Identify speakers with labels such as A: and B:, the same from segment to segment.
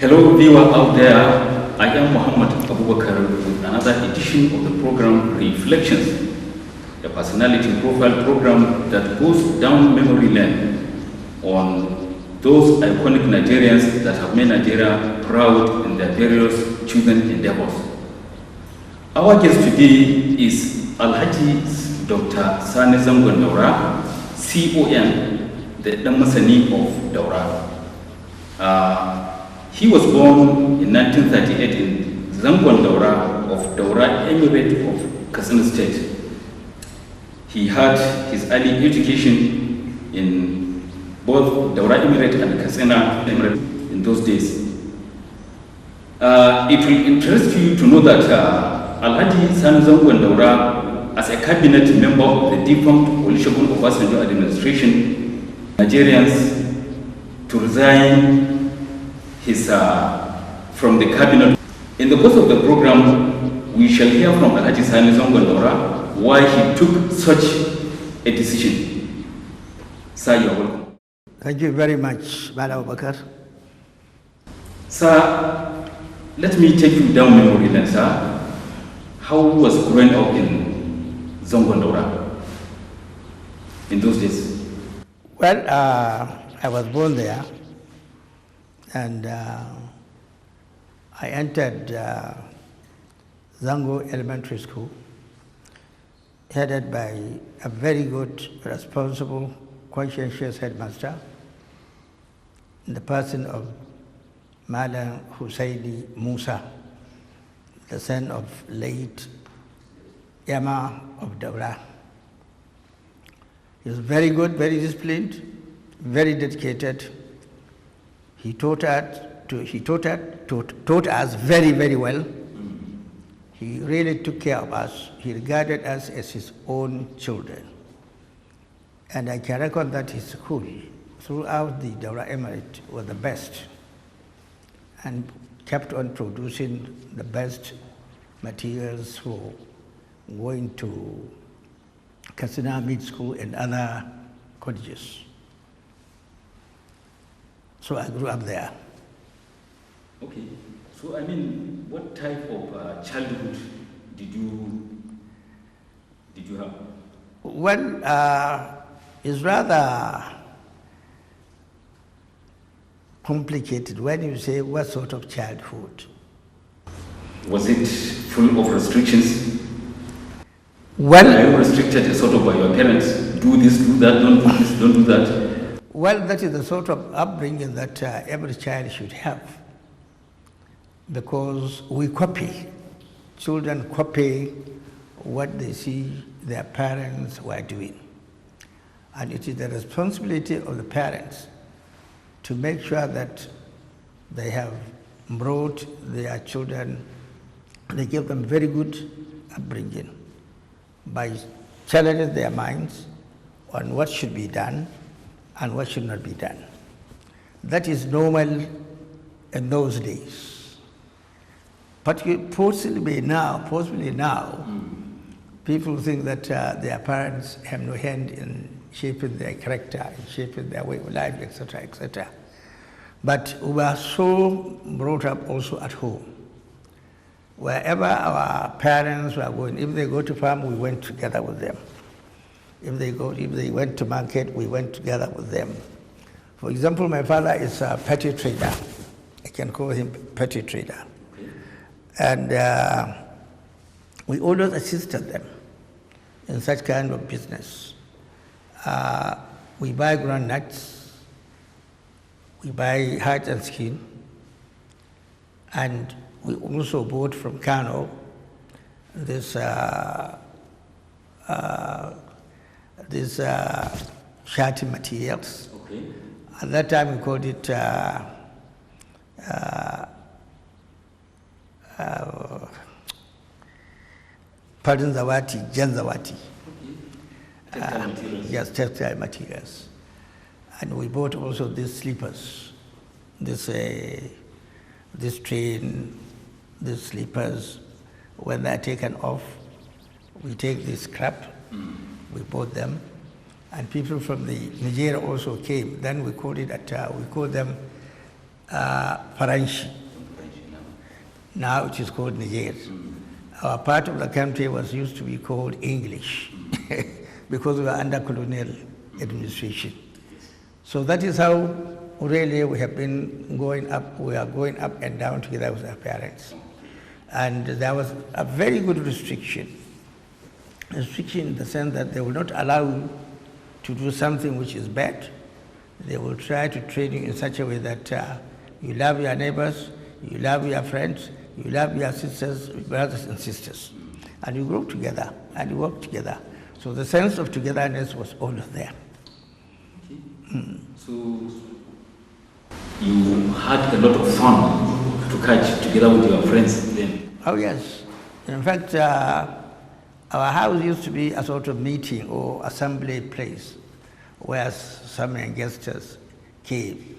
A: Hello viewer out there, I am Muhammad Abubakar with another edition of the program Reflections, a personality profile program that goes down memory lane on those iconic Nigerians that have made Nigeria proud in their various chosen endeavors. Our guest today is Alhaji Dr. Sani Zango Daura, CON, the Masani of Daura. He was born in 1938 in Zango Daura of Daura Emirate of Katsina State. He had his early education in both Daura Emirate and Katsina Emirate in those days. It will interest you to know that Alhaji Sani Zango Daura, as a cabinet member of the defunct Olusegun Obasanjo administration, Nigerians to resign from the cabinet. In the course of the program, we shall hear from Alhaji Sani Zango Daura why he took such a decision. Sir, you are welcome.
B: Thank you very much, Madam Abubakar.
A: Sir, let me take you down memory lane, sir. How was growing up in Zango Daura in those days?
B: Well, I was born there, and I entered Zango Elementary School, headed by a very good, responsible, conscientious headmaster, in the person of Malam Hussaini Musa, the son of late Yama of Daura. He was very good, very disciplined, very dedicated. He taught us very, very well. He really took care of us. He regarded us as his own children. And I can reckon that his school throughout the Daura Emirate was the best and kept on producing the best materials for going to Katsina Mid School and other colleges. So I grew up there.
A: Okay. So, I mean, what type of childhood did you have?
B: Well, it's rather complicated when you say what sort of childhood.
A: Was it full of restrictions?
B: Well,
A: are you restricted sort of by your parents? Do this, do that, don't do this, don't do that?
B: Well, that is the sort of upbringing that every child should have, because we copy. Children copy what they see their parents were doing. And it is the responsibility of the parents to make sure that they have brought their children, they give them very good upbringing by challenging their minds on what should be done and what should not be done. That is normal in those days. But possibly now, people think that their parents have no hand in shaping their character, in shaping their way of life, etc., etc. But we were so brought up also at home. Wherever our parents were going, if they go to farm, we went together with them. If they went to market, we went together with them. For example, my father is a petty trader. I can call him petty trader. And we always assisted them in such kind of business. We buy groundnuts, we buy hide and skin, and we also bought from Kano this shirting materials.
A: Okay.
B: At that time we called it pardon Zawati, Jan Zawati. Yes, textile materials. And we bought also these slippers, this train, these slippers. When they're taken off, we take this scrap, we bought them, and people from the Nigeria also came. Then we called them Faranshi. Now it is called Niger. Our part of the country used to be called English because we were under colonial administration. So that is how really we have been going up. We are going up and down together with our parents. And there was a very good restriction. Restriction in the sense that they will not allow you to do something which is bad. They will try to train you in such a way that you love your neighbors, you love your friends, you love your sisters, brothers and sisters. And you grow together and you work together. So the sense of togetherness was always there.
A: Okay. So you had a lot of fun to catch together with your friends then?
B: Oh yes. In fact, our house used to be a sort of meeting or assembly place where some youngsters came.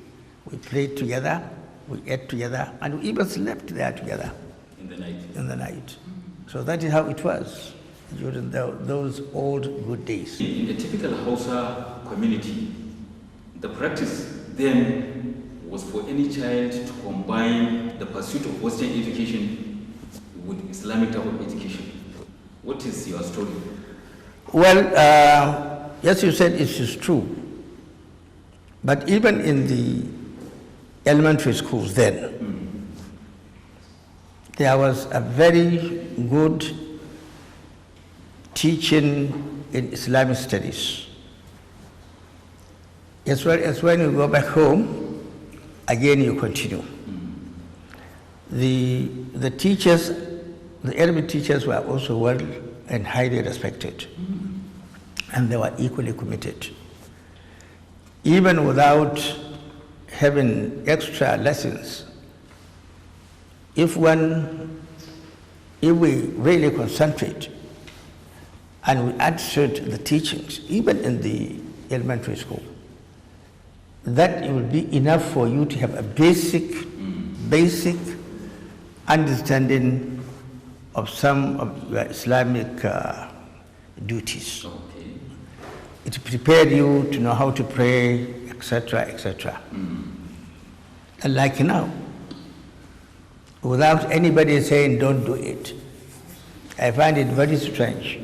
B: We played together, we ate together, and we even slept there together.
A: In the night?
B: In the night. So that is how it was during those old good days.
A: In a typical Hausa community, the practice then was for any child to combine the pursuit of Western education with Islamic type of education. What is your story?
B: Well, yes, you said it is true. But even in the elementary schools then, there was a very good teaching in Islamic studies. As well as when you go back home, again you continue. The teachers, the Arabic teachers were also well and highly respected, and they were equally committed. Even without having extra lessons, if we really concentrate and we answered the teachings, even in the elementary school, that it will be enough for you to have a basic understanding of some of your Islamic duties.
A: Okay.
B: It prepared you to know how to pray, etc., etc. And like now, without anybody saying don't do it, I find it very strange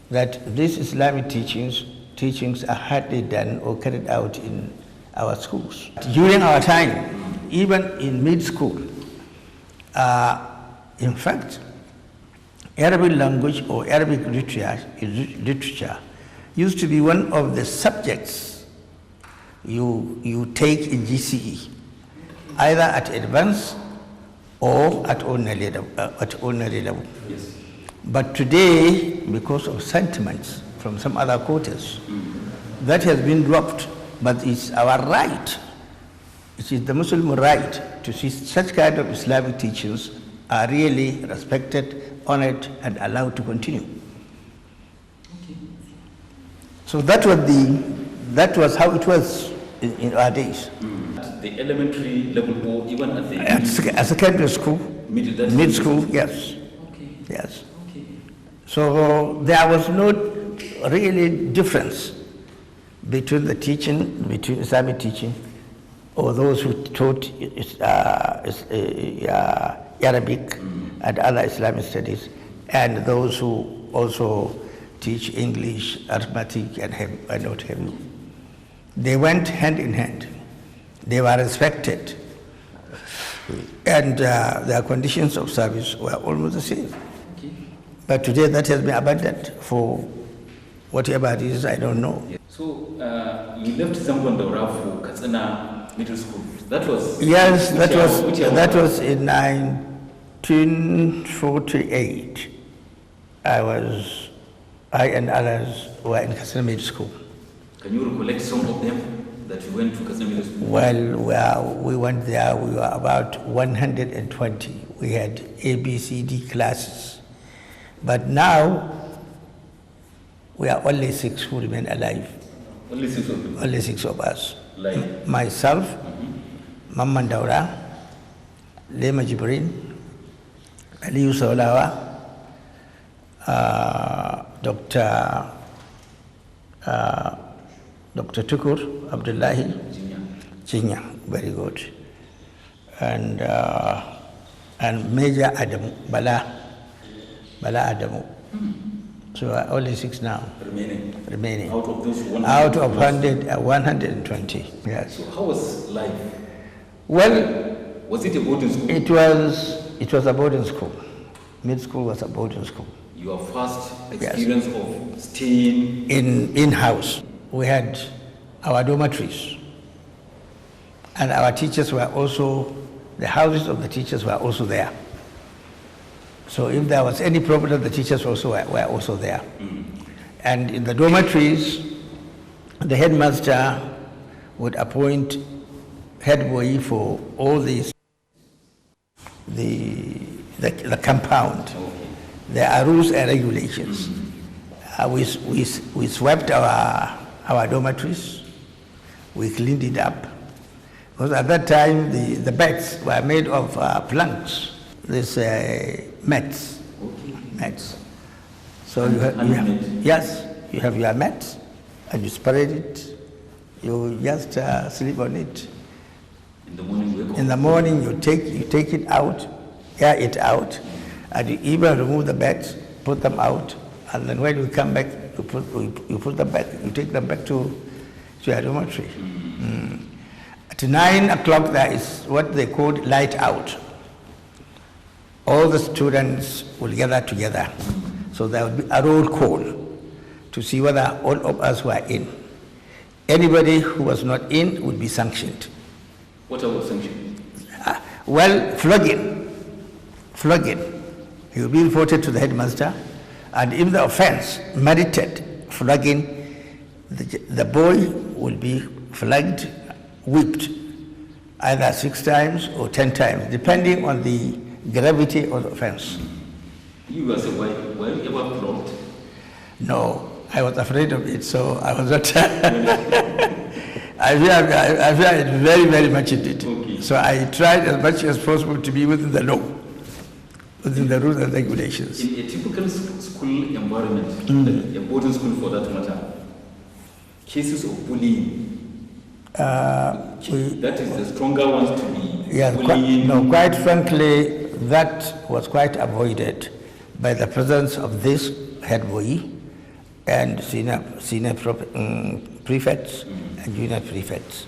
B: that these Islamic teachings are hardly done or carried out in our schools. During our time, even in mid-school, in fact, Arabic language or Arabic literature used to be one of the subjects you take in GCE, either at advanced or at ordinary level.
A: Yes.
B: But today, because of sentiments from some other quarters, that has been dropped. But it's our right, it is the Muslim right to see such kind of Islamic teachings are really respected, honored, and allowed to continue.
A: Okay.
B: So that was how it was in our days.
A: At the elementary level or even at the
B: At secondary school, mid-school, yes.
A: Okay.
B: Yes.
A: Okay.
B: So there was no really difference between the teaching, between Islamic teaching, or those who taught Arabic and other Islamic studies, and those who also teach English, arithmetic, and what have you. They went hand in hand. They were respected, and their conditions of service were almost the same.
A: Okay.
B: But today that has been abandoned for whatever it is, I don't know.
A: So you left Zango and Daura for Katsina Middle School. That was
B: Yes, that
A: which
B: was in 1948. I and others were in Katsina Middle School.
A: Can you recollect some of them that you went to Katsina Middle School?
B: Well, we went there. We were about 120. We had A, B, C, D classes. But now we are only 6 who remain alive.
A: Only 6 of them?
B: Only 6 of us.
A: Like?
B: Myself, Mamman Daura, Lema Jibrin, Aliyu Saulawa, Dr. Tukur Abdullahi, Chinya, very good. and Major Adamu, Bala Adamu. So only 6 now. Remaining.
A: Out of those 120?
B: Out of 120, yes.
A: So how was life?
B: Well,
A: was it a boarding school?
B: It was a boarding school. Mid-school was a boarding school.
A: Your first experience of staying?
B: In-house. We had our dormitories. And our teachers were also, the houses of the teachers were also there. So if there was any problem, the teachers also were also there. And in the dormitories, the headmaster would appoint head boy for all these, the compound. There are rules and regulations. We swept our dormitories, we cleaned it up. Because at that time, the beds were made of planks, this mats. Mats. So you have your mat, and you spread it, you just sleep on it. In the morning, you take it out, air it out, and you even remove the beds, put them out, and then when you come back, you put them back, you take them back to your dormitory. At 9 o'clock, there is what they call light out. All the students will gather together. So there will be a roll call to see whether all of us were in. Anybody who was not in would be sanctioned.
A: What about sanction?
B: Well, flogging. He will be reported to the headmaster, and if the offense merited flogging, the boy will be flogged, whipped, either 6 times or 10 times, depending on the gravity of the offense.
A: You as a wife, were you ever flogged?
B: No, I was afraid of it, so I was not. I feared very, very much indeed. Okay. So I tried as much as possible to be within the law, within the rules and regulations.
A: In a typical school environment, a boarding school for that matter, cases of bullying, that is the stronger ones to be bullying.
B: Quite frankly, that was quite avoided by the presence of this head boy and senior prefects and junior prefects.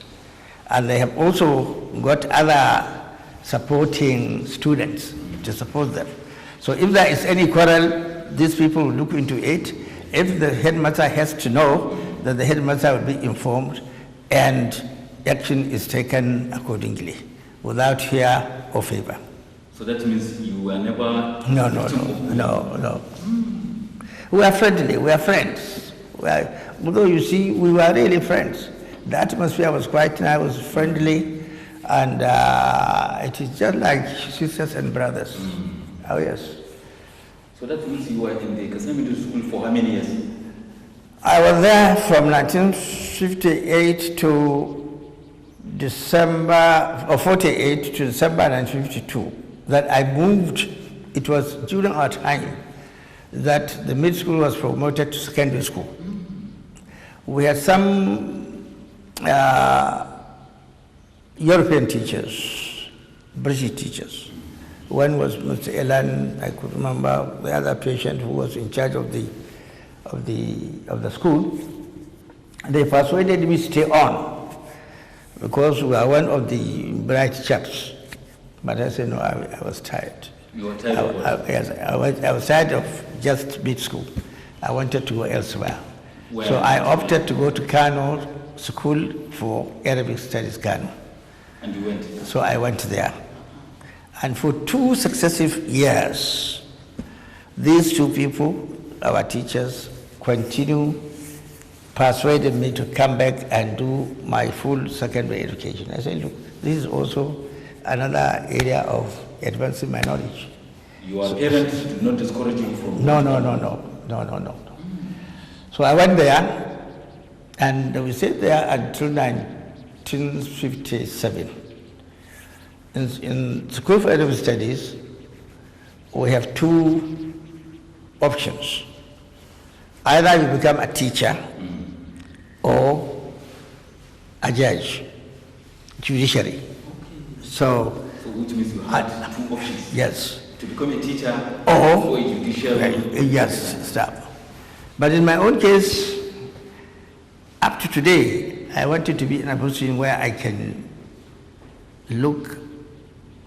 B: And they have also got other supporting students to support them. So if there is any quarrel, these people will look into it. If the headmaster has to know, that the headmaster will be informed and action is taken accordingly, without fear or favor.
A: So that means you were never...
B: No. We are friendly, we are friends. Although you see, we were really friends. The atmosphere was quite nice, was friendly, and it is just like sisters and brothers. Oh yes.
A: So that means you were in the Kasana Middle School for how many years?
B: I was there from 1958 to December, or 48 to December 1952. That I moved, it was during our time that the mid-school was promoted to secondary school. We had some European teachers, British teachers. One was Mr. Elan, I could remember the other patient who was in charge of the school. They persuaded me to stay on because we are one of the bright chaps. But I said, no, I was tired.
A: You were tired of what?
B: Yes, I was tired of just mid-school. I wanted to go elsewhere.
A: Where?
B: So I opted to go to Kano School for Arabic Studies, Kano.
A: And you went?
B: So I went there. And for 2 successive years, these 2 people, our teachers, persuaded me to come back and do my full secondary education. I said, look, this is also another area of advancing my knowledge.
A: Your parents did not discourage you from...
B: No. So I went there, and we stayed there until 1957. In School for Arabic Studies, we have 2 options. Either you become a teacher or a judge, judiciary. So
A: which means you had two options.
B: Yes.
A: To become a teacher
B: or
A: a judicial.
B: Yes, staff. But in my own case, up to today, I wanted to be in a position where I can look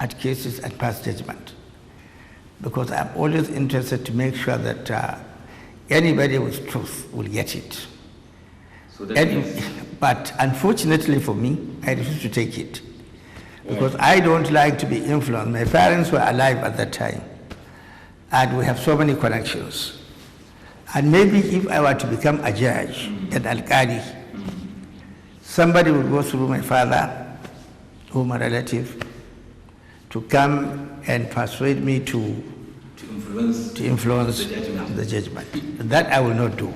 B: at cases and pass judgment. Because I'm always interested to make sure that anybody with truth will get it.
A: So that
B: but unfortunately for me, I refuse to take it. Because I don't like to be influenced. My parents were alive at that time. And we have so many connections. And maybe if I were to become a judge, an alkali, somebody would go through my father, whom a relative, to come and persuade me to influence the judgment. That I will not do.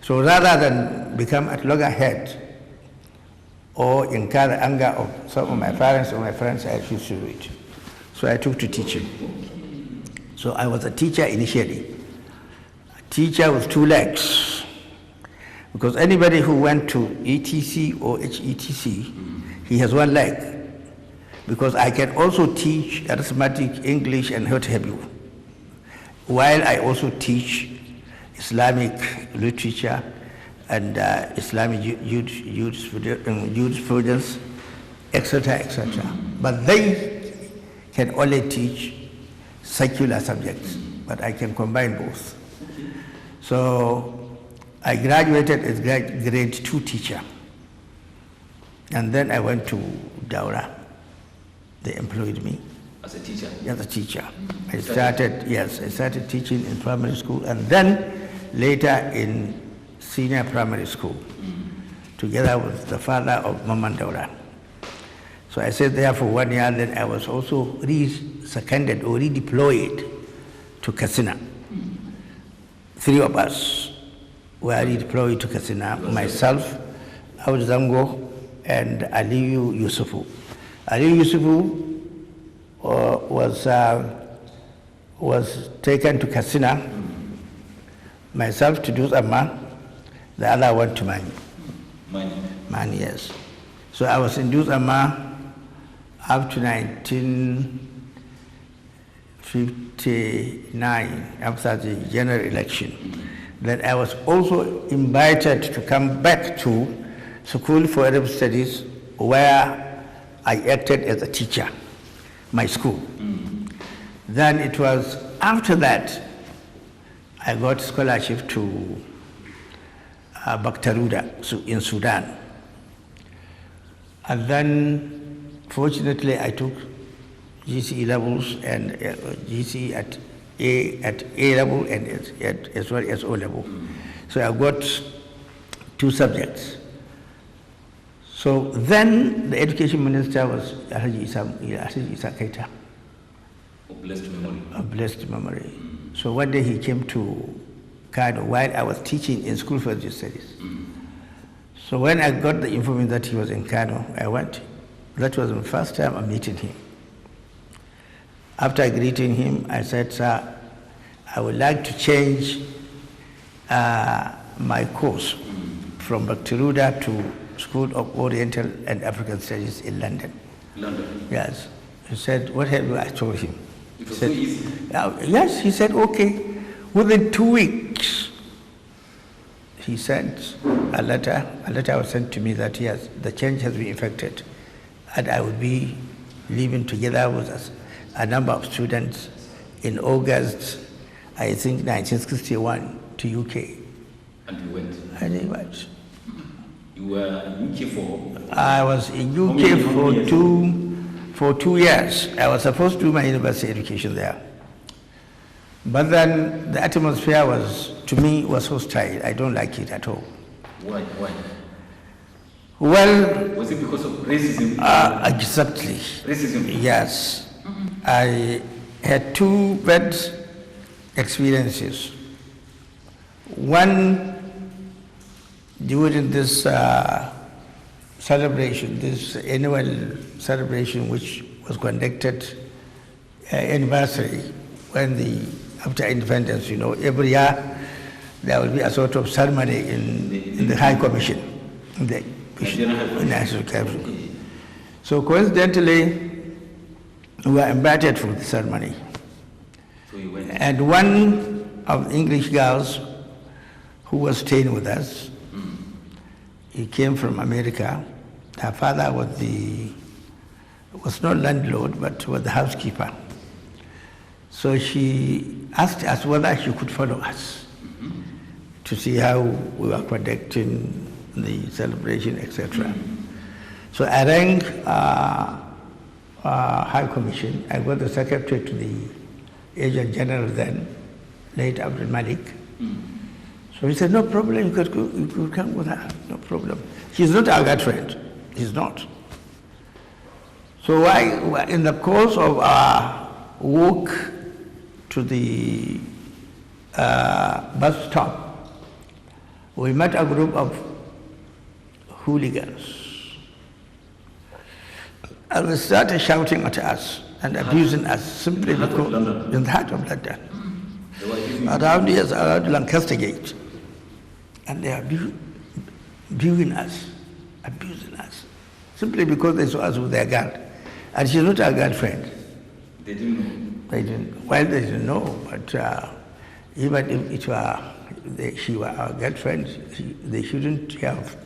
B: So rather than become at loggerhead or incur the anger of some of my parents or my friends, I refused to do it. So I took to teaching. So I was a teacher initially. A teacher with two legs. Because anybody who went to ETC or HETC, he has one leg. Because I can also teach arithmetic, English, and what have you. While I also teach Islamic literature and Islamic jurisprudence, etc., etc. But they can only teach secular subjects, but I can combine both. So I graduated as grade 2 teacher. And then I went to Daura. They employed me.
A: As a teacher?
B: As a teacher. I started teaching in primary school and then later in senior primary school, together with the father of Maman Daura. So I stayed there for 1 year, then I was also re-seconded or redeployed to Katsina. 3 of us were redeployed to Katsina, myself, Zango, and Aliyu Yusufu. Aliyu Yusufu was taken to Katsina, myself to Duzama, the other one to Mani. Mani, yes. So I was in Duzama up to 1959, after the general election. Then I was also invited to come back to School for Arab Studies, where I acted as a teacher, my school. Then it was after that I got scholarship to Baktaruda in Sudan. And then, fortunately, I took GCE levels and GCE at A level and as well as O level. So I got 2 subjects. So then the education minister was Haji Isa Keita.
A: Of blessed memory.
B: Of blessed memory. So one day he came to Kano while I was teaching in School for Religious Studies. So when I got the information that he was in Kano, I went. That was the first time I'm meeting him. After greeting him, I said, "Sir, I would like to change my course from Baktaruda to School of Oriental and African Studies in London."
A: London?
B: Yes. He said, "What have you?" I told him.
A: It was so easy.
B: Yes, he said, "Okay." Within 2 weeks, he sent a letter. A letter was sent to me that yes, the change has been effected, and I would be living together with a number of students in August, I think 1961, to UK.
A: And you went?
B: And I went.
A: You were in UK for?
B: I was in UK for 2 years. I was supposed to do my university education there. But then the atmosphere to me was hostile. I don't like it at all.
A: Why?
B: Well...
A: Was it because of racism?
B: Exactly.
A: Racism?
B: Yes. I had 2 bad experiences. One, during this celebration, this annual celebration which was conducted anniversary after independence, every year there will be a sort of ceremony in the High Commission, in the National Capital. So coincidentally, We were invited for the ceremony.
A: So you went?
B: And one of the English girls who was staying with us, he came from America. Her father was not landlord, but was the housekeeper. So she asked us whether she could follow us to see how we were conducting the celebration, etc. So I rang High Commission. I got the secretary to the Agent General then, late Abdul Malik. So he said, no problem, you could come with her, no problem. She's not our girlfriend, she's not. So in the course of our walk to the bus stop, we met a group of hooligans. And they started shouting at us and abusing us simply because in the heart of London. Around here, around Lancaster Gate. And they are abusing us, simply because they saw us with their gun. And she's not our girlfriend.
A: They didn't know?
B: They didn't. Well, they didn't know, but even if she were our girlfriend, they shouldn't have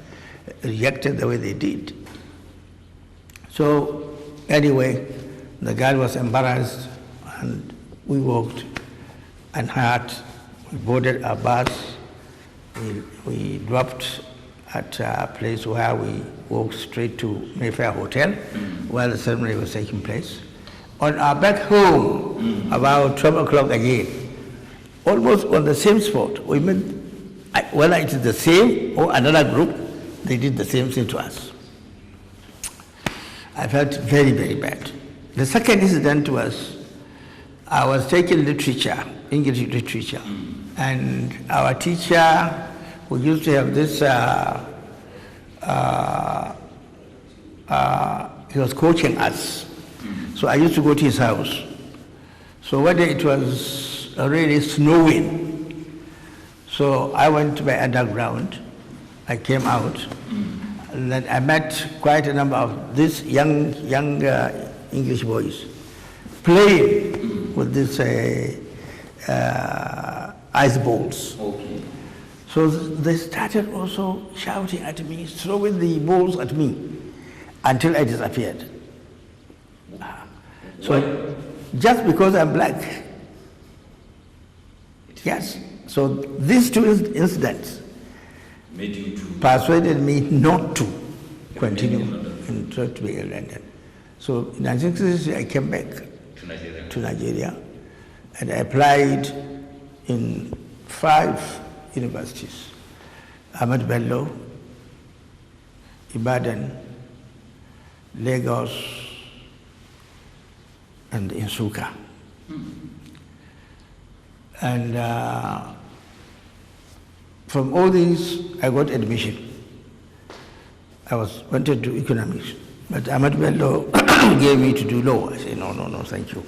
B: reacted the way they did. So anyway, the girl was embarrassed, and we walked and we boarded a bus. We dropped at a place where we walked straight to Mayfair Hotel, where the ceremony was taking place. On our back home, about 12 o'clock again, almost on the same spot, we met, whether it is the same or another group, they did the same thing to us. I felt very, very bad. The second incident was, I was taking literature, English literature, and our teacher, we used to have this, he was coaching us. So I used to go to his house. So one day it was already snowing. So I went to my underground. I came out. And then I met quite a number of these young English boys playing with these ice balls.
A: Okay.
B: So they started also shouting at me, throwing the balls at me until I disappeared. So just because I'm black. Yes. So these two incidents
A: made you to
B: persuaded me not to continue and try to be in London. So in 1960, I came back to Nigeria, and I applied in 5 universities: Ahmad Bello, Ibadan, Lagos, and Nsukka. And from all these, I got admission. I wanted to do economics, but Ahmad Bello gave me to do law. I said, no, thank you.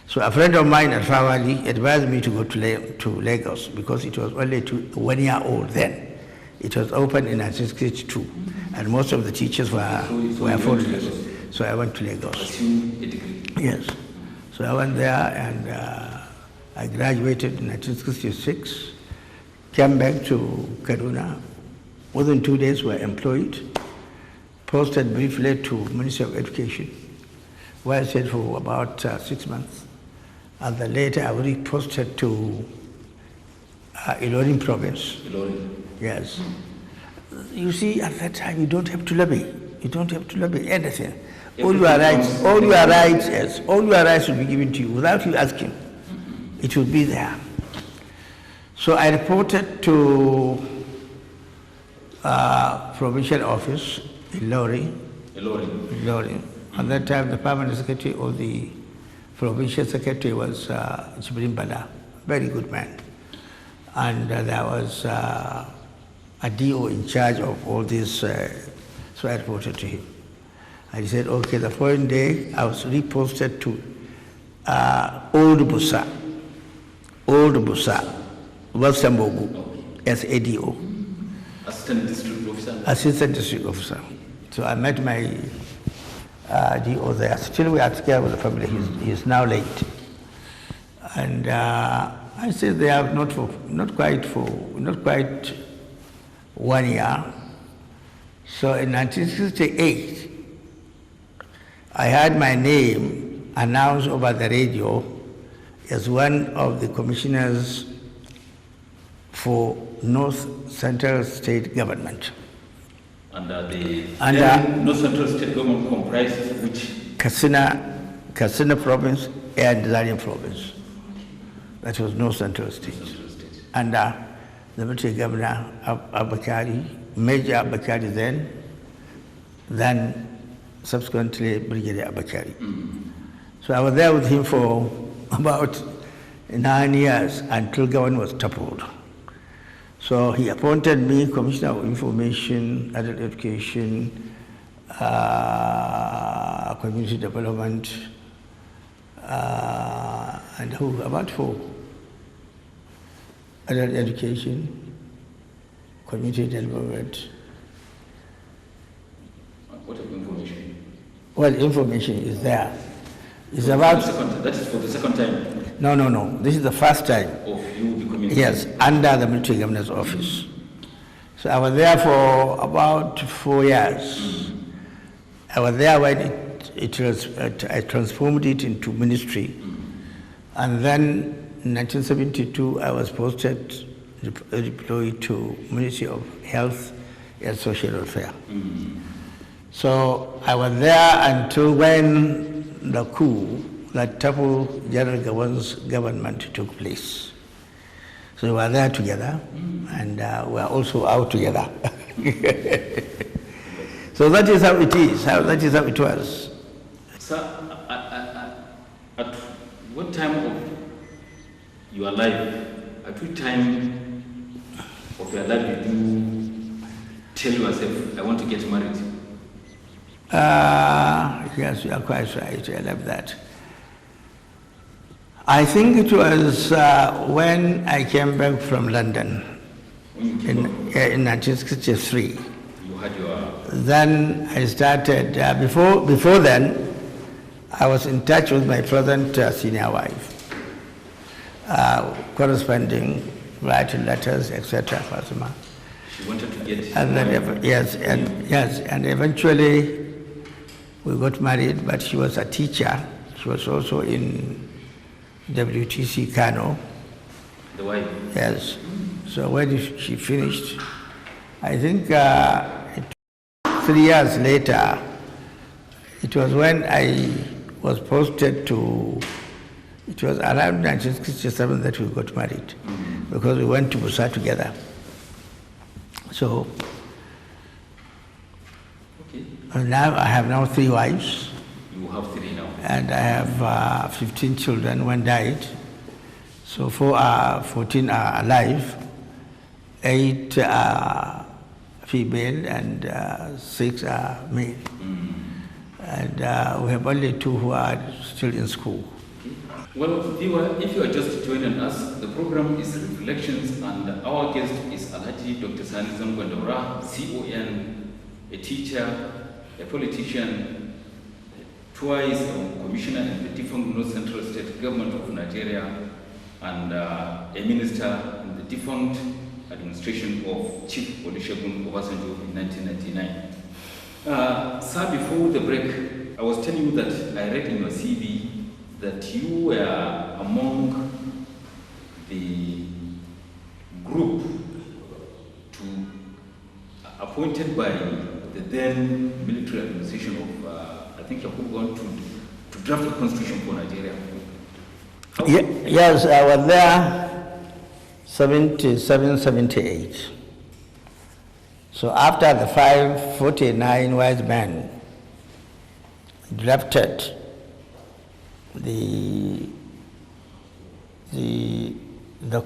B: So a friend of mine at Fawali advised me to go to Lagos because it was only 1 year old then. It was opened in 1962, and most of the teachers were foreigners. So I went to Lagos. Yes. So I went there, and I graduated in 1966, came back to Kaduna. Within 2 days, were employed, posted briefly to Ministry of Education, where I stayed for about 6 months. And then later, I was reposted to Ilorin province. Ilorin? Yes. You see, at that time, you don't have to lobby. You don't have to lobby anything. All your rights will be given to you without you asking. It will be there. So I reported to provincial office in Ilorin. At that time, the permanent secretary or the provincial secretary was Jibrin Bala, very good man. And there was a DO in charge of all this, so I reported to him. I said, okay, the following day, I was reposted to Old Busa, Western Bogu, as ADO.
A: Assistant District Officer?
B: Assistant District Officer. So I met my DO there. Still we are together with the family. He's now late. And I said they have not quite 1 year. So in 1968, I had my name announced over the radio as one of the commissioners for North Central State Government.
A: Under the North Central State Government comprises which?
B: Katsina Province and Zaria Province. That was North Central State. Under the military governor Abakari, Major Abakari then subsequently Brigadier Abakari. So I was there with him for about 9 years until government was toppled. So he appointed me Commissioner of Information, Adult Education, Community Development, and about 4. Adult Education, Community Development.
A: What of information?
B: Well, information is there. It's about...
A: That is for the second time?
B: No. This is the first time.
A: Of you becoming...
B: Yes, under the military governor's office. So I was there for about 4 years. I was there when I transformed it into ministry. And then in 1972, I was deployed to Ministry of Health and Social Welfare. So I was there until when the coup that toppled General Gowon's government took place. So we were there together, and we are also out together. So that is how it is, that is how it was.
A: Sir, at what time of your life, at what time of your life did you tell yourself, I want to get married?
B: Yes, you are quite right. I love that. I think it was when I came back from London in 1963.
A: You had your...
B: Then I started, before then, I was in touch with my present senior wife, corresponding, writing letters, etc.
A: She wanted to get...
B: And then, yes, and eventually we got married, but she was a teacher. She was also in WTC Kano.
A: The wife?
B: Yes. So when she finished, I think 3 years later, it was when I was posted to, it was around 1967 that we got married, because we went to Busa together. So, okay. Now I have 3 wives.
A: You have 3 now?
B: And I have 15 children. One died. So 14 are alive. 8 are female and 6 are male. And we have only 2 who are still in school.
A: Well, viewer, if you are just joining us, the program is Reflections, and our guest is Alhaji Dr. Sani Zango Daura, CON, a teacher, a politician, twice a commissioner in the defunct North Central State Government of Nigeria, and a minister in the defunct administration of Chief Olusegun Obasanjo in 1999. Sir, before the break, I was telling you that I read in your CV that you were among the group appointed by the then military administration of, I think Yakubu Gowon, to draft a constitution for Nigeria.
B: Yes, I was there 77, 78. So after the 549 wise men drafted the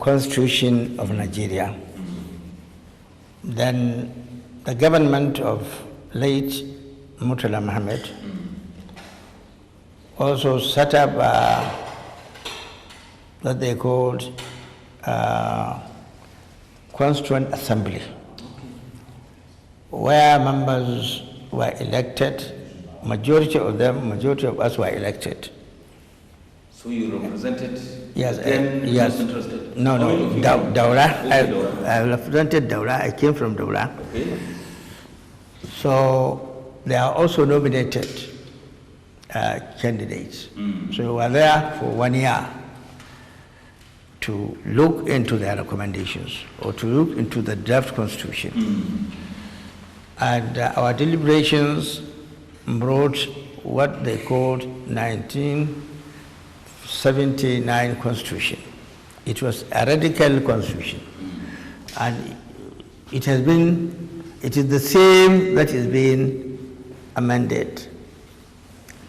B: constitution of Nigeria, then the government of late Murtala Muhammad also set up what they called Constituent Assembly, where members were elected majority of us were elected.
A: So you represented?
B: Yes,
A: yes. Interested?
B: No, Daura.
A: Okay,
B: I represented Daura. I came from Daura.
A: Okay.
B: So they are also nominated candidates. So we were there for 1 year to look into their recommendations or to look into the draft constitution. And our deliberations brought what they called 1979 constitution. It was a radical constitution. And it is the same that is being amended.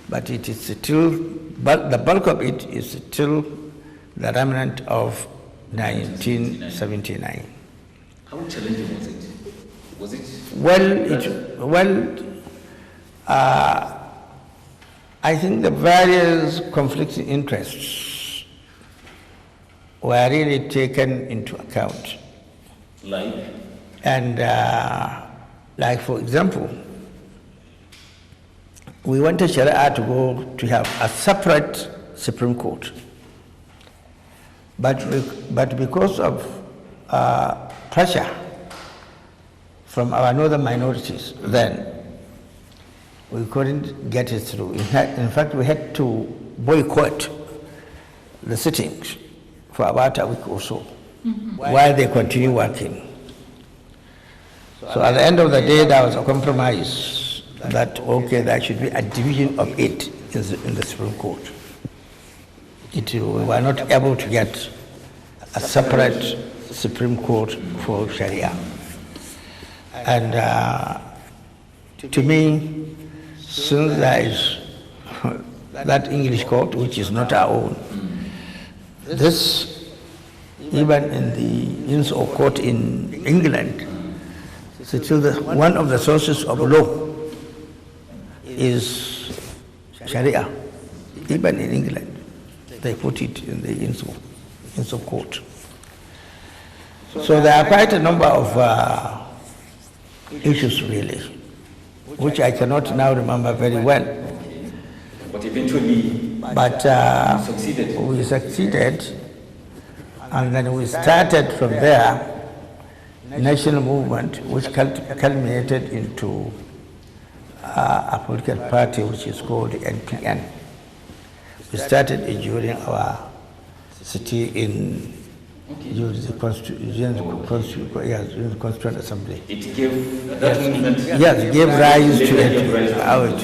B: But it is still, the bulk of it is still the remnant of 1979.
A: How challenging was it? Was it?
B: I think the various conflicting interests were really taken into account.
A: Like?
B: And like, for example, we wanted Sharia to have a separate Supreme Court. But because of pressure from our northern minorities then, we couldn't get it through. In fact, we had to boycott the sittings for about a week or so while they continue working. So at the end of the day, there was a compromise that, okay, there should be a division of it in the Supreme Court. We were not able to get a separate Supreme Court for Sharia. And to me, since there is that English court, which is not our own, this, even in the Inns of Court in England, still one of the sources of law is Sharia. Even in England, they put it in the Inns of Court. So there are quite a number of issues, really, which I cannot now remember very well.
A: But eventually,
B: we succeeded, and then we started from there national movement, which culminated into a political party which is called NPN. We started during our city in the Constituent Assembly.
A: It gave that movement.
B: Yes, it gave rise to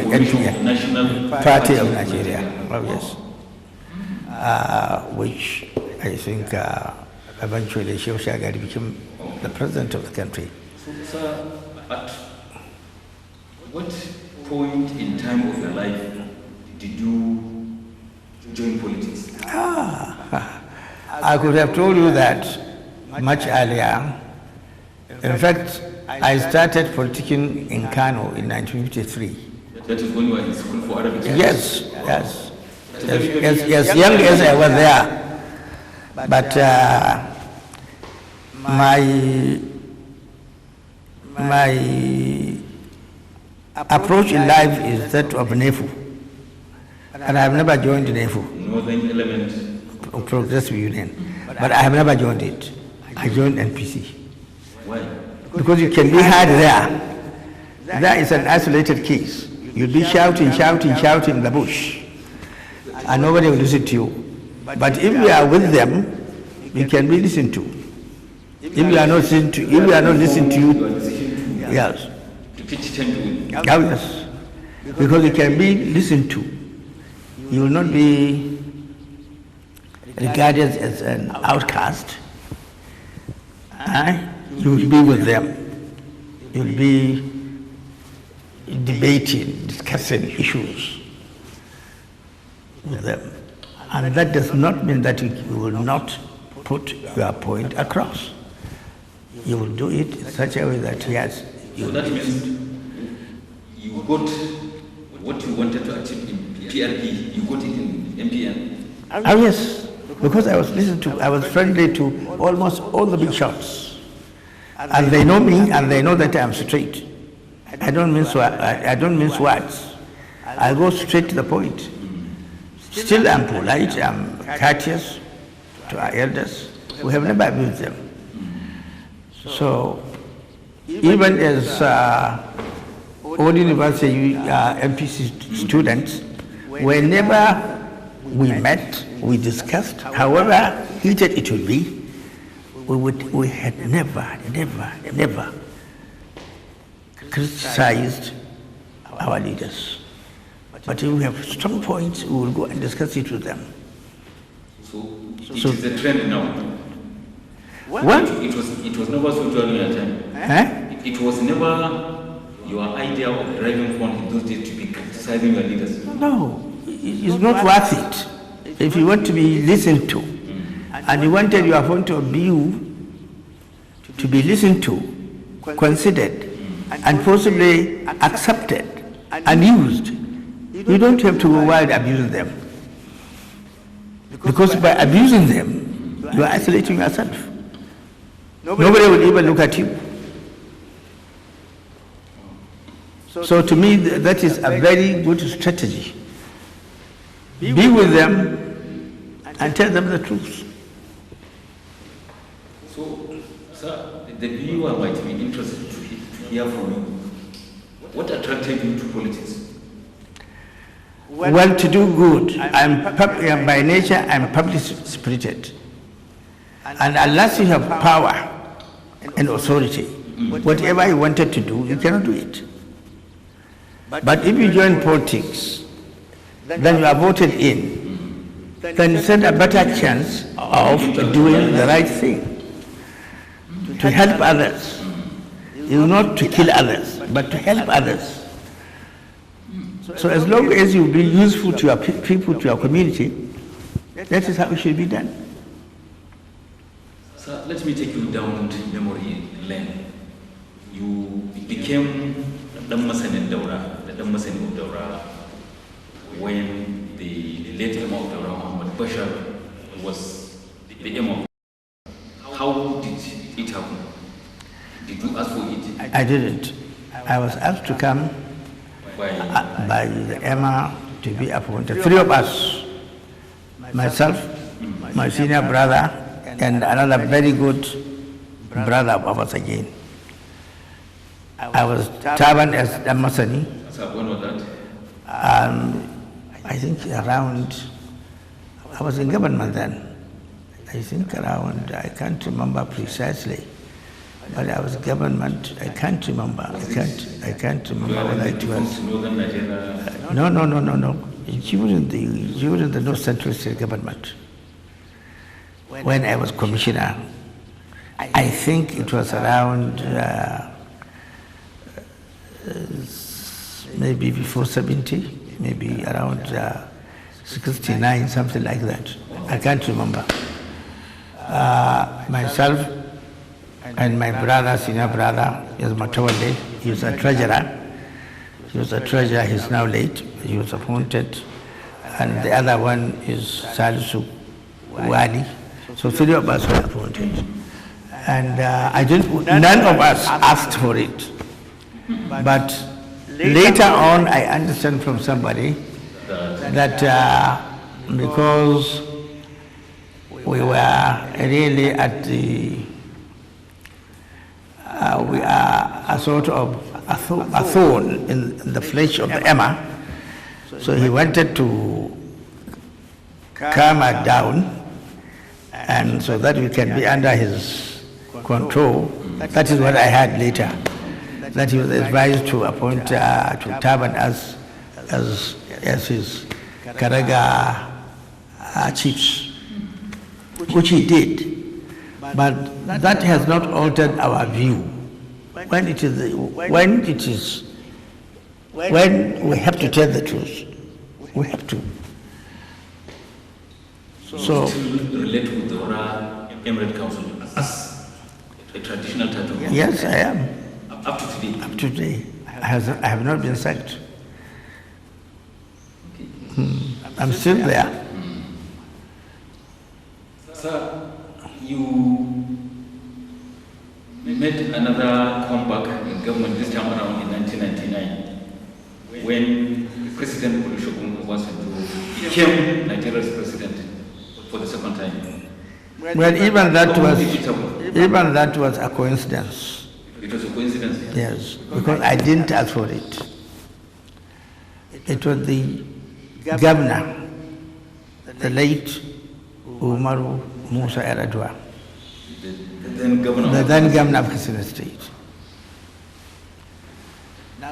B: NTA,
A: National
B: Party of Nigeria. Oh, yes. Which I think eventually Sheikh Shagari became the president of the country.
A: So, at what point in time of your life did you join politics?
B: I could have told you that much earlier. In fact, I started politicking in Kano in 1953.
A: That is when you were in school for Arabic?
B: Yes. As young as I was there. But my approach in life is that of NEFU. And I have never joined NEFU.
A: Northern Element.
B: Progressive Union. But I have never joined it. I joined NPC.
A: Why?
B: Because you can be heard there. That is an isolated case. You'll be shouting in the bush. And nobody will listen to you. But if you are with them, you can be listened to. If you are not listening to you, yes.
A: To pitch tent with.
B: Oh, yes. Because you can be listened to. You will not be regarded as an outcast. You will be with them. You will be debating, discussing issues with them. And that does not mean that you will not put your point across. You will do it in such a way that, yes.
A: So that means you got what you wanted to achieve in PRP, you got it in MPN.
B: Oh, yes. Because I was friendly to almost all the big shots. And they know me, and they know that I'm straight. I don't mince words. I go straight to the point. Still I'm polite, I'm courteous to our elders. We have never abused them. So, even as all university MPC students, whenever we met, we discussed, however heated it would be, we had never criticized our leaders. But if we have strong points, we will go and discuss it with them.
A: So it is a trend now.
B: What?
A: It was never so during your time. It was never your idea of driving phone in those days to be criticizing your leaders.
B: No, it's not worth it. If you want to be listened to, and you wanted your point of view to be listened to, considered, and possibly accepted and used, you don't have to go wild abusing them. Because by abusing them, you are isolating yourself. Nobody will even look at you. So to me, that is a very good strategy. Be with them and tell them the truth.
A: So, sir, the viewer might be interested to hear from you. What attracted you to politics?
B: Well, to do good. By nature, I'm public spirited. And unless you have power and authority, whatever you wanted to do, you cannot do it. But if you join politics, then you are voted in, then you stand a better chance of doing the right thing, to help others. It's not to kill others, but to help others. So as long as you be useful to your people, to your community, that is how it should be done.
A: Sir, let me take you down to memory lane. You became Dan Masanin Daura, the Dan Masanin of Daura, when the late Imam of Daura, Muhammad Bashar, was the Imam. How did it happen? Did you ask for it?
B: I didn't. I was asked to come by the Emma to be appointed. Three of us, myself, my senior brother, and another very good brother of us again. I was turbaned as Damasani.
A: So when was that?
B: I think around, I was in government then. I think around, I can't remember precisely. But I was government, I can't remember. I can't remember whether it was.
A: Northern Nigeria?
B: No. During the North Central State government. When I was commissioner, I think it was around maybe before 70, maybe around 69, something like that. I can't remember. Myself and my brother, senior brother, is Matawale. He was a treasurer. He's now late. He was appointed. And the other one is Salisu Wali. So three of us were appointed. And none of us asked for it. But later on, I understand from somebody that because we were really at we are a sort of a thorn in the flesh of the Emma. So he wanted to calm her down, and so that we can be under his control. That is what I heard later, that he was advised to appoint to turban as his Karaga chiefs, which he did. But that has not altered our view. When we have to tell the truth, we have to.
A: So relate with the Daura Emirate Council as a traditional title?
B: Yes, I am.
A: Up to today?
B: Up to today. I have not been sacked.
A: Okay.
B: I'm still there.
A: Sir, you made another comeback in government this time around in 1999 when President Olusegun Obasanjo became Nigeria's president for the second time.
B: Well, even that was a coincidence.
A: It was a coincidence?
B: Yes, because I didn't ask for it. It was the governor, the late Umaru Musa Yar'Adua, the then governor of Katsina State.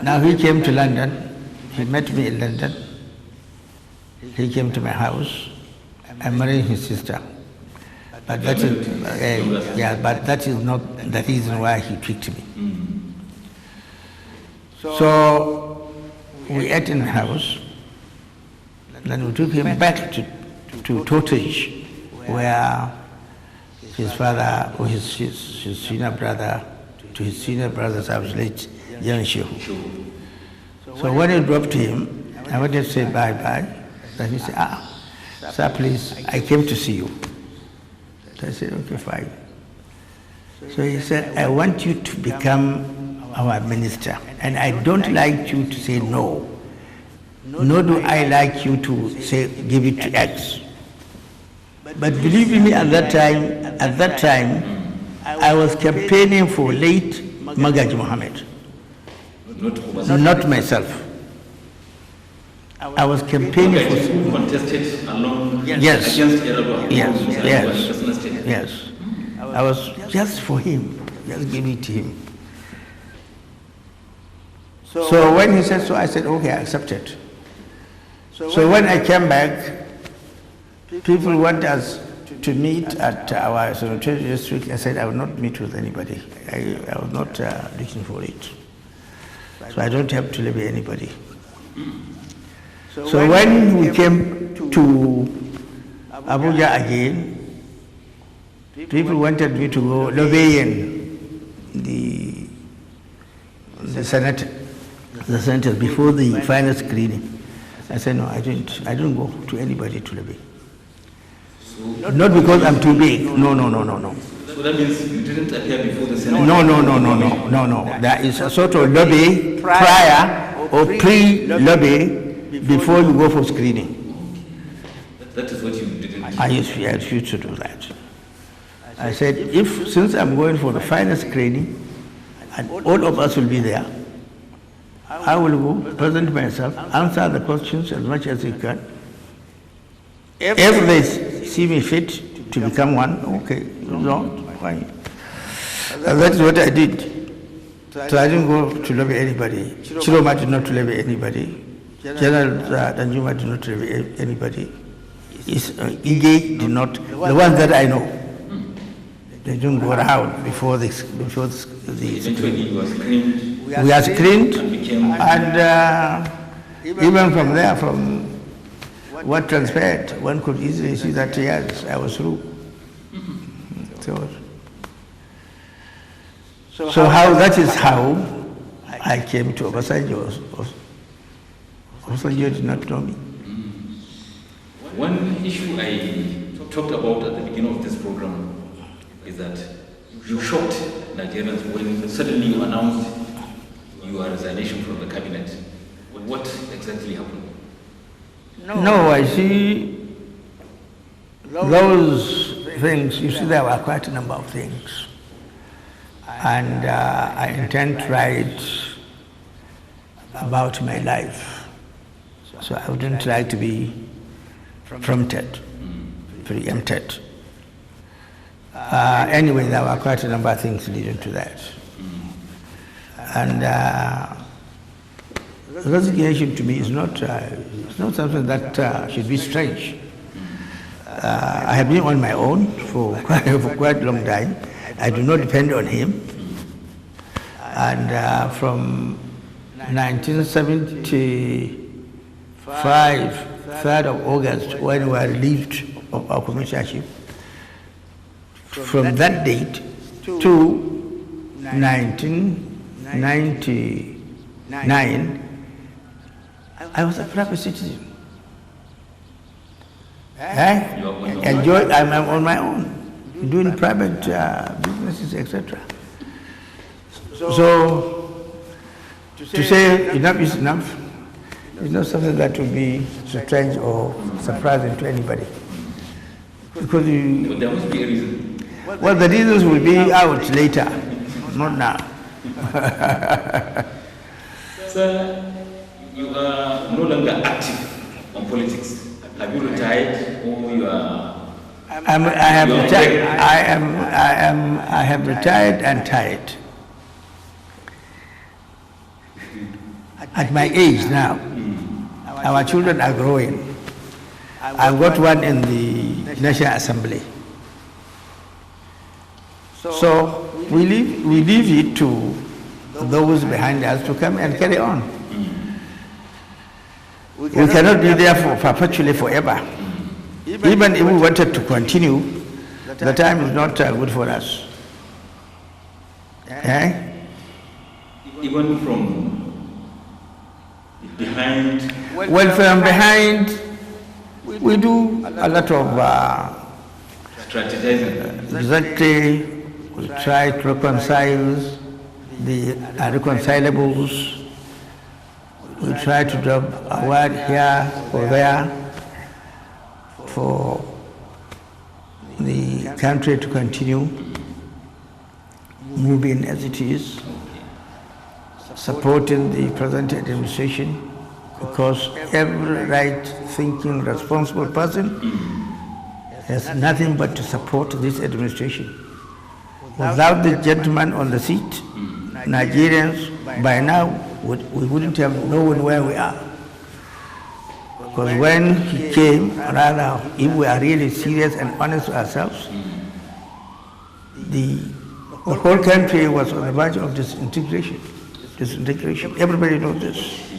B: Now he came to London. He met me in London. He came to my house. I married his sister. But that is, but that is not the reason why he picked me. So we ate in the house. Then we took him back to Totage, where his father or his senior brother, to his senior brother's house, late young Shehu. So when I dropped him, I wanted to say bye-bye. Then he said, sir, please, I came to see you. So I said, okay, fine. So he said, I want you to become our minister, and I don't like you to say no. Nor do I like you to say, give it to X. But believe me, at that time, I was campaigning for late Magaji Mohammed. Not myself. I was campaigning for.
A: Who contested along
B: Yes.
A: against Yar'Adua.
B: Yes. I was just for him, just give it to him. So when he said so, I said, okay, I accept it. So when I came back, people want us to meet at our cemetery district. I said, I will not meet with anybody. I was not looking for it. So I don't have to lobby anybody. So when we came to Abuja again, people wanted me to go lobbying the senators before the final screening. I said, no, I don't go to anybody to lobby. Not because I'm too big. No.
A: So that means you didn't appear before the Senate?
B: No. There is a sort of lobby prior or pre-lobby before you go for screening.
A: That is what you didn't do?
B: I refused to do that. I said, since I'm going for the final screening, and all of us will be there, I will go, present myself, answer the questions as much as you can. If they see me fit to become one, okay, no, fine. And that's what I did. So I didn't go to lobby anybody. Chiroma did not lobby anybody. General Danjuma did not lobby anybody. Ige did not. The ones that I know, they didn't go around before the
A: Eventually you were screened.
B: We are screened, and even from there, from what transpired, one could easily see that, yes, I was through. So that is how I came to Obasanjo. Obasanjo did not know me.
A: One issue I talked about at the beginning of this program is that you shocked Nigerians when suddenly you announced your resignation from the cabinet. What exactly happened?
B: No, I see those things. You see, there were quite a number of things. And I intend to write about my life. So I wouldn't try to be preempted. Anyway, there were quite a number of things leading to that. And resignation to me is not something that should be strange. I have been on my own for quite a long time. I do not depend on him. And from 1975, 3rd of August, when we were relieved of our commissionership, from that date to 1999, I was a private citizen. I'm on my own, doing private businesses, etc. So, to say enough is enough, It's not something that will be strange or surprising to anybody. Because
A: But there must be a reason.
B: well, the reasons will be out later, not now.
A: Sir, you are no longer active on politics. Have you retired or you are?
B: I have retired. I have retired and tired. At my age now, our children are growing. I've got one in the National Assembly. So we leave it to those behind us to come and carry on. We cannot be there for perpetually forever. Even if we wanted to continue, the time is not good for us.
A: Even from behind?
B: Well, from behind, we do a lot of
A: strategizing.
B: Exactly. We try to reconcile the irreconcilables. We try to drop a word here or there for the country to continue moving as it is, supporting the present administration, because every right-thinking, responsible person has nothing but to support this administration. Without the gentleman on the seat, Nigerians by now we wouldn't have known where we are. Because when he came, rather, if we are really serious and honest to ourselves, the whole country was on the verge of disintegration. Everybody knows this.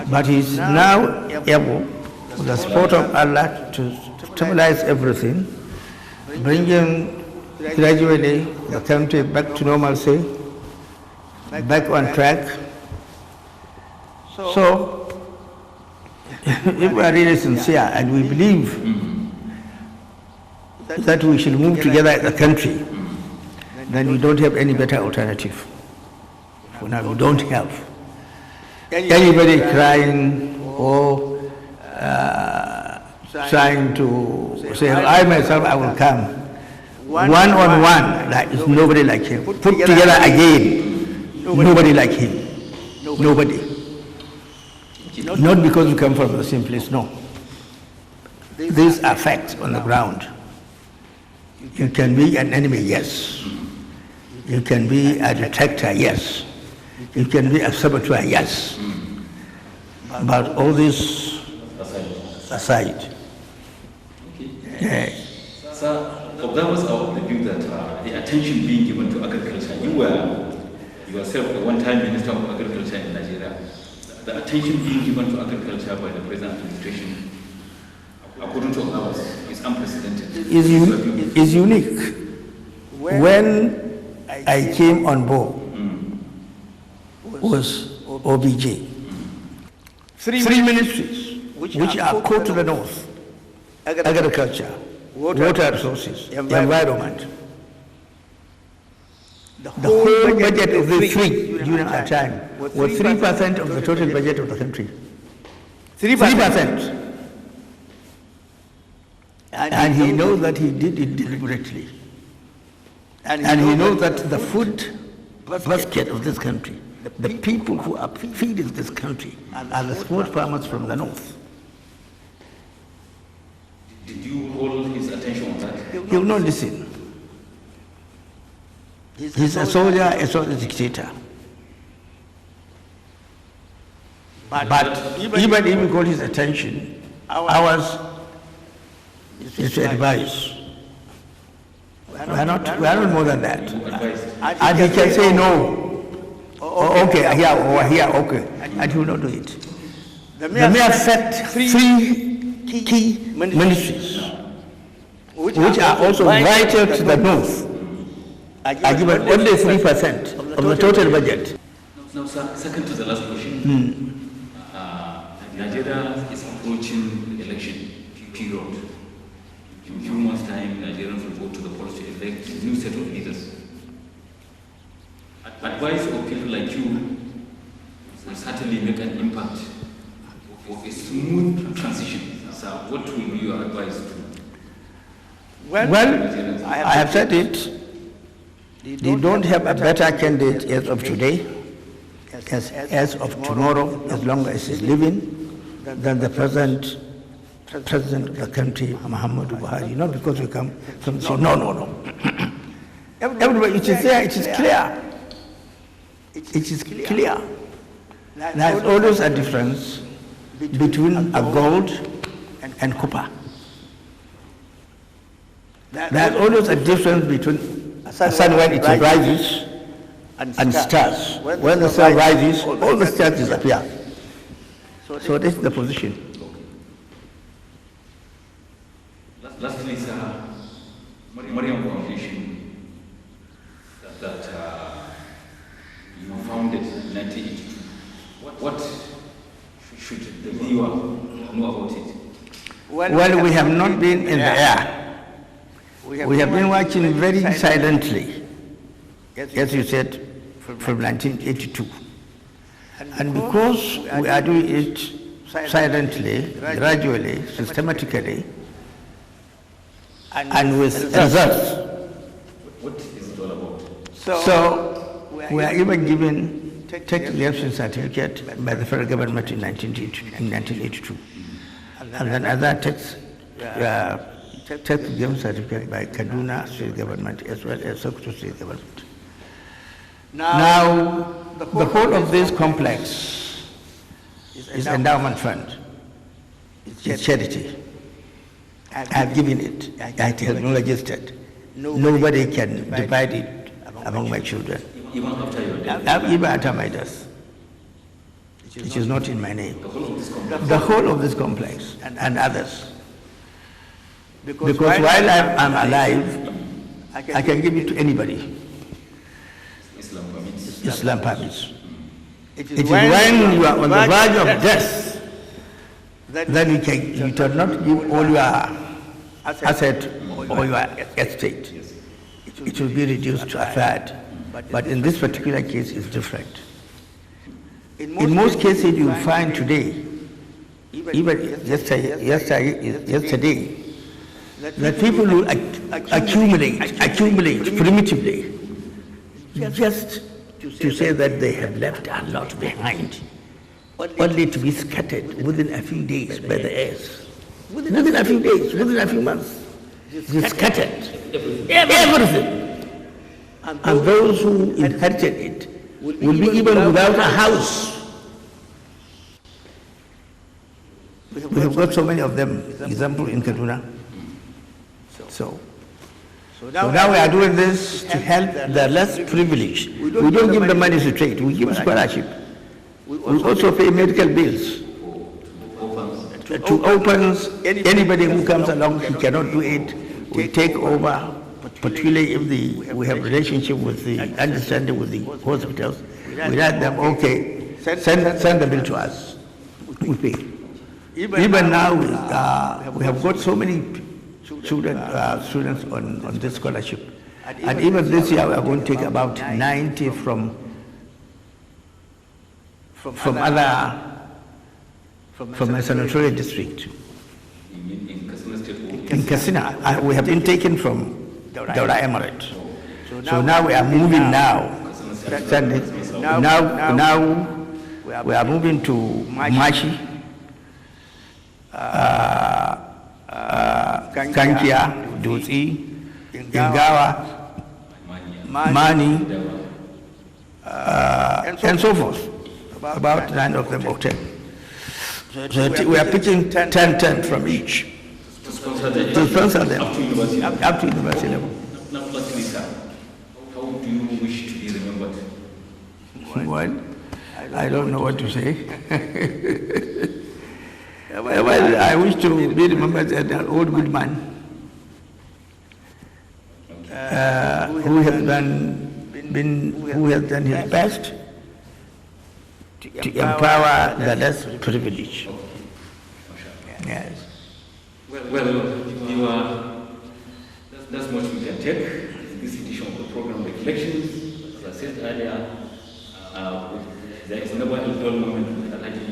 B: But he is now able, with the support of Allah, to stabilize everything, bringing gradually the country back to normalcy, back on track. So, if we are really sincere and we believe that we should move together as a country, then we don't have any better alternative. For now, we don't have anybody crying or trying to say, I myself, I will come. One on one, there is nobody like him. Put together again, nobody like him. Nobody. Not because you come from the same place, no. These are facts on the ground. You can be an enemy, yes. You can be a detractor, yes. You can be a saboteur, yes. But all this aside.
A: Sir, observers are of the view that the attention being given to agriculture, you were yourself a one-time Minister of Agriculture in Nigeria. The attention being given to agriculture by the present administration, according to ours, is unprecedented.
B: Is unique. When I came on board, was OBJ. Three ministries, which are core to the north: agriculture, water resources, environment. The whole budget of the three during our time was 3% of the total budget of the country. 3%. And he knows that he did it deliberately. And he knows that the food basket of this country, the people who are feeding this country, are the small farmers from the north.
A: Did you call his attention on that?
B: He will not listen. He's a soldier, a dictator. But even if we call his attention, ours is to advise. We are not more than that. And he can say no. Okay, here, over here, okay. And he will not do it. The mayor set three key ministries, which are also vital to the north, are given only 3% of the total budget.
A: Now, sir, second to the last question. Nigeria is approaching the election period. In a few months' time, Nigerians will go to the polls to elect a new set of leaders. Advice of people like you will certainly make an impact for a smooth transition. So what will be your advice to?
B: Well, I have said it. They don't have a better candidate as of today, as of tomorrow, as long as he's living, than the present president of the country, Muhammadu Buhari. Not because we come from say, no. Everybody, it is there, it is clear. It is clear. There is always a difference between a gold and copper. There is always a difference between a sun when it rises and stars. When the sun rises, all the stars disappear. So this is the position.
A: Lastly, sir, Mariam Foundation that you founded in 1982. What should the viewer know about it?
B: Well, we have not been in the air. We have been watching very silently, as you said, from 1982. And because we are doing it silently, gradually, systematically, and with results.
A: What is it all about?
B: So we are even given take election certificate by the federal government in 1982. And then other tax given certificate by Kaduna state government as well as Sokoto state government. Now, the whole of this complex is endowment fund. It's charity. I have given it. It has been registered. Nobody can divide it among my children.
A: Even after your death?
B: Even after my death. It is not in my name. The whole of this complex and others. Because while I'm alive, I can give it to anybody. Islam permits. It is when you are on the verge of death, then you cannot give all your asset or your estate. It will be reduced to a third. But in this particular case, it's different. In most cases, you will find today, even yesterday, that people will accumulate primitively, just to say that they have left a lot behind, only to be scattered within a few days by the earth. Within a few days, within a few months, it's scattered. Everything. And those who inherited it will be even without a house. We have got so many of them, example in Kaduna. So now we are doing this to help the less privileged. We don't give the money straight, we give scholarship. We also pay medical bills. To opens, anybody who comes along, he cannot do it, we take over, particularly if we have relationship with the understanding with the hospitals. We let them, okay, send the bill to us. We pay. Even now, we have got so many students on this scholarship. And even this year, we are going to take about 90 from my senatorial district. In Katsina, we have been taken from Daura Emirate. So now we are moving now. Now we are moving to Mashi, Kankia, Dutsi, Ingawa, Mani, and so forth. About 9 of them or 10. So we are picking 10 from each to sponsor them up to university level.
A: Now, lastly, sir, how do you wish to be remembered?
B: Well, I don't know what to say. Well, I wish to be remembered as an old good man who has done his best to empower the less privileged. Yes.
A: Well, that's much we can take. This edition of the program Reflections, as I said earlier, there is never a dull moment with Alhaji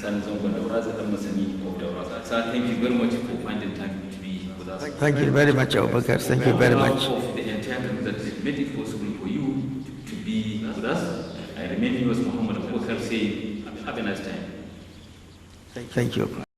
A: Sani Zango and Daura, Sani of Daura. Sir, thank you very much for finding time to be with us.
B: Thank you very much, Abubakar. Thank you very much.
A: Of the entire group that made it possible for you to be with us, I remain yours, Muhammad Abubakar, saying, have a nice time.
B: Thank you.